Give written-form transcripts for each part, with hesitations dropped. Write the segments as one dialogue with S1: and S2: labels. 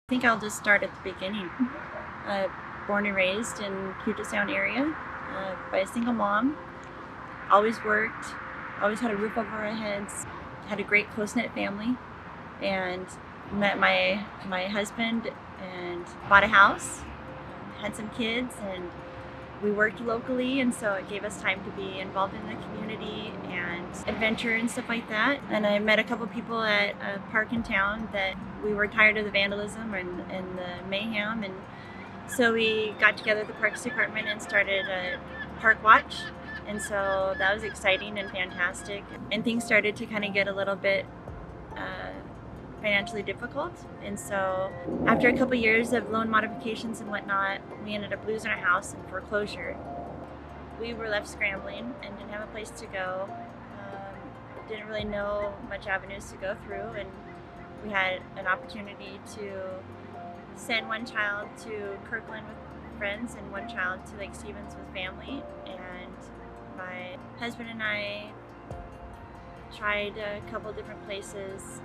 S1: I think I'll just start at the beginning. Born and raised in Puget Sound area by a single mom. Always worked, always had a roof over our heads, had a great close-knit family, and met my husband and bought a house, had some kids, and we worked locally, and so it gave us time to be involved in the community and adventure and stuff like that. And I met a couple people at a park in town that we were tired of the vandalism and the mayhem, and so we got together at the Parks Department and started a park watch. And so that was exciting and fantastic. And things started to kind of get a little bit financially difficult. And so after a couple years of loan modifications and whatnot, we ended up losing our house in foreclosure. We were left scrambling and didn't have a place to go. Didn't really know much avenues to go through, and we had an opportunity to send one child to Kirkland with friends and one child to Lake Stevens with family. And my husband and I tried a couple different places,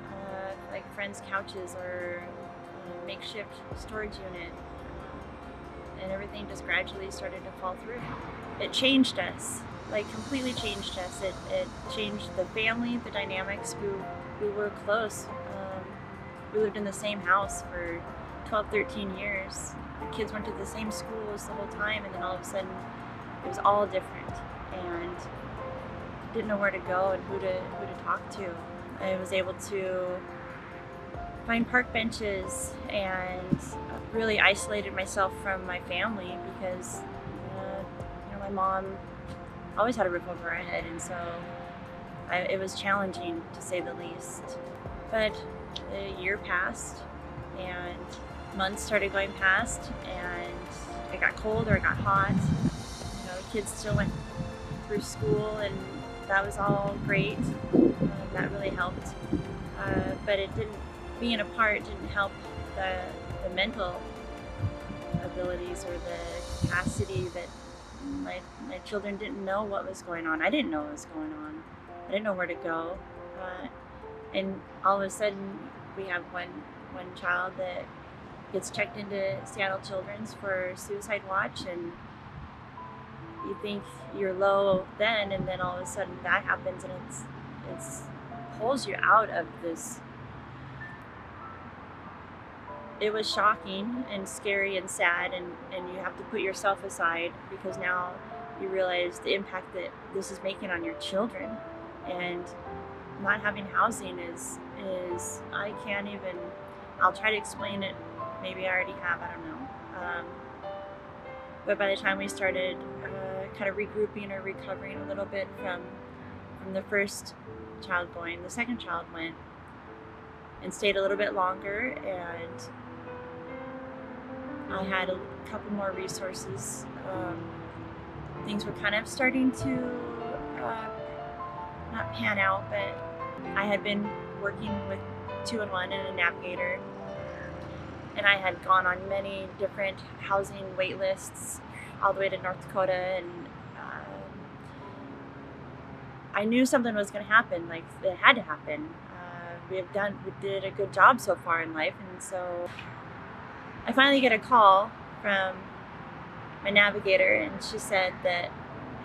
S1: like friends' couches or a makeshift storage unit, and everything just gradually started to fall through. It changed us, like completely changed us. It changed the family, the dynamics. We were close. We lived in the same house for 12, 13 years. The kids went to the same schools the whole time, and then all of a sudden it was all different, and didn't know where to go and who to talk to. I was able to find park benches and really isolated myself from my family because my mom always had a roof over her head, and so it was challenging to say the least. But a year passed and months started going past, and it got cold or it got hot. The kids still went through school, and that was all great. That really helped. But it didn't, being apart didn't help the mental abilities or the capacity that my children didn't know what was going on. I didn't know what was going on. I didn't know where to go. And all of a sudden we have one child that gets checked into Seattle Children's for suicide watch, and you think you're low then, and then all of a sudden that happens, and it's pulls you out of this. It was shocking and scary and sad, and you have to put yourself aside because now you realize the impact that this is making on your children. And not having housing is I can't even, I'll try to explain it, maybe I already have, I don't know. But by the time we started kind of regrouping or recovering a little bit from the first child going, the second child went and stayed a little bit longer, and I had a couple more resources. Things were kind of starting to not pan out, but I had been working with 2-in-1 and a navigator, and I had gone on many different housing wait lists all the way to North Dakota, and I knew something was going to happen. Like, it had to happen. We did a good job so far in life, and so I finally get a call from my navigator, and she said that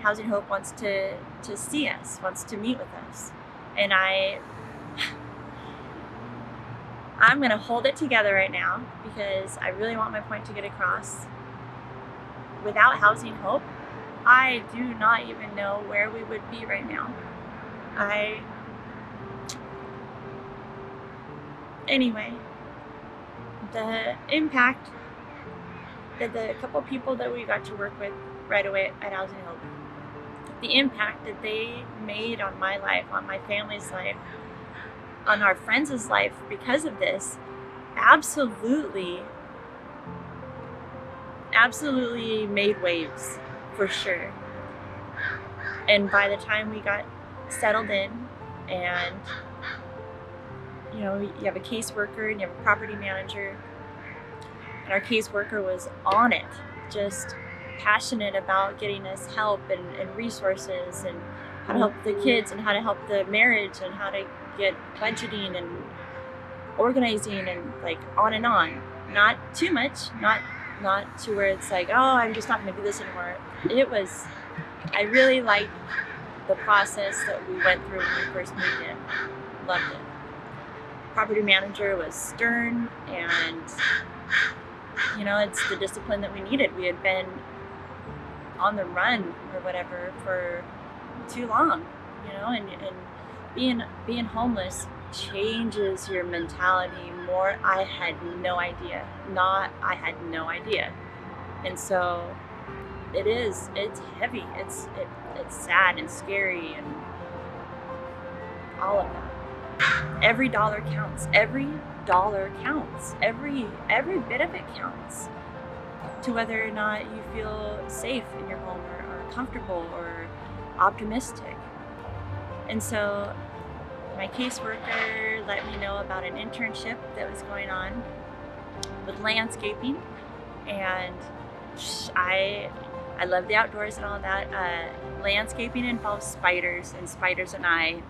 S1: Housing Hope wants to see us, wants to meet with us. And I'm going to hold it together right now because I really want my point to get across. Without Housing Hope, I do not even know where we would be right now. Anyway, the impact that the couple people that we got to work with right away at Housing Hope, the impact that they made on my life, on my family's life, on our friends' life because of this, absolutely made waves, for sure. And by the time we got settled in, and you have a caseworker and you have a property manager, and our caseworker was on it, just passionate about getting us help and resources, and how to help the kids, and how to help the marriage, and how to get budgeting and organizing, and like on and on. Not too much, not to where it's like, oh, I'm just not going to do this anymore. I really liked the process that we went through when we first moved in. Loved it. Property manager was stern, and it's the discipline that we needed. We had been on the run or whatever for too long, and being homeless changes your mentality more. I had no idea. And so it's heavy. It's sad and scary and all of that. Every dollar counts. Every dollar counts. Every bit of it counts to whether or not you feel safe in your home or comfortable or optimistic. And so my caseworker let me know about an internship that was going on with landscaping, and I love the outdoors and all that. Landscaping involves spiders, and spiders and I,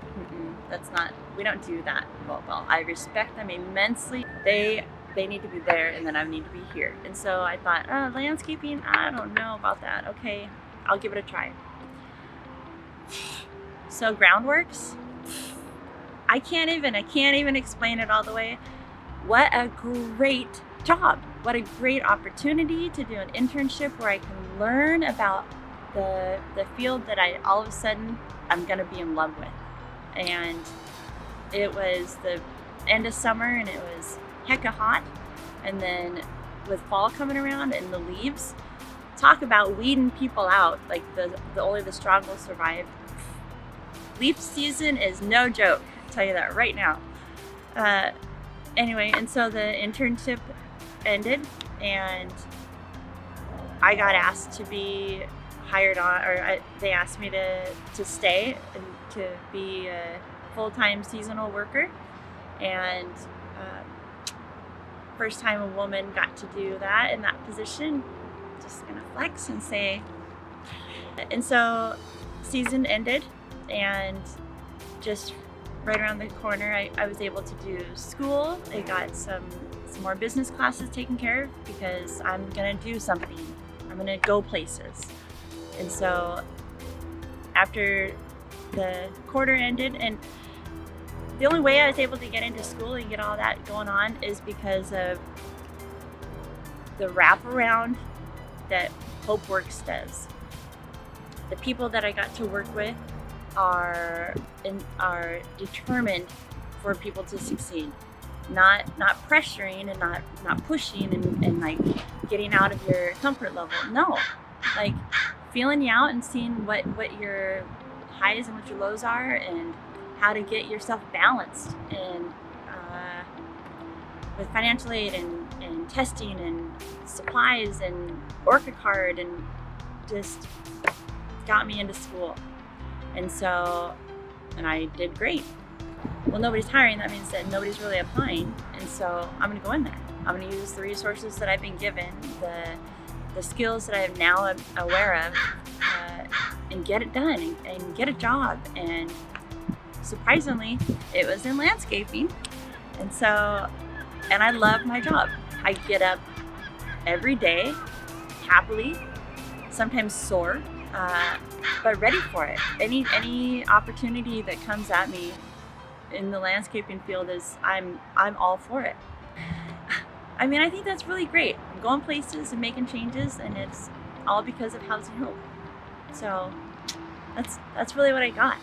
S1: we don't do that. Well, I respect them immensely. They need to be there, and then I need to be here. And so I thought, landscaping, I don't know about that. Okay, I'll give it a try. So groundworks, I can't even explain it all the way. What a great job. What a great opportunity to do an internship where I can learn about the field that all of a sudden I'm gonna be in love with. And it was the end of summer, and it was hecka hot. And then with fall coming around and the leaves, talk about weeding people out. Like only the strong will survive. Leaf season is no joke. I'll tell you that right now. Anyway, and so the internship ended, and I got asked to be hired on, they asked me to stay and to be a full-time seasonal worker. And first time a woman got to do that in that position, just gonna flex and say. And so season ended, and just right around the corner, I was able to do school. I got some more business classes taken care of because I'm gonna do something. I'm gonna go places. And so after the quarter ended, and the only way I was able to get into school and get all that going on is because of the wraparound that HopeWorks does. The people that I got to work with are determined for people to succeed. Not pressuring and not pushing and like getting out of your comfort level. No, like feeling you out and seeing what your highs and what your lows are, and how to get yourself balanced, and with financial aid and testing and supplies and Orca card, and just got me into school. And so, and I did great. Well, nobody's hiring, that means that nobody's really applying, and so I'm gonna go in there. I'm gonna use the resources that I've been given, the skills that I am now aware of, and get it done and get a job. And surprisingly, it was in landscaping. And so, and I love my job. I get up every day, happily, sometimes sore, but ready for it. Any opportunity that comes at me in the landscaping field I'm all for it. I mean, I think that's really great. I'm going places and making changes, and it's all because of Housing Hope. So that's really what I got.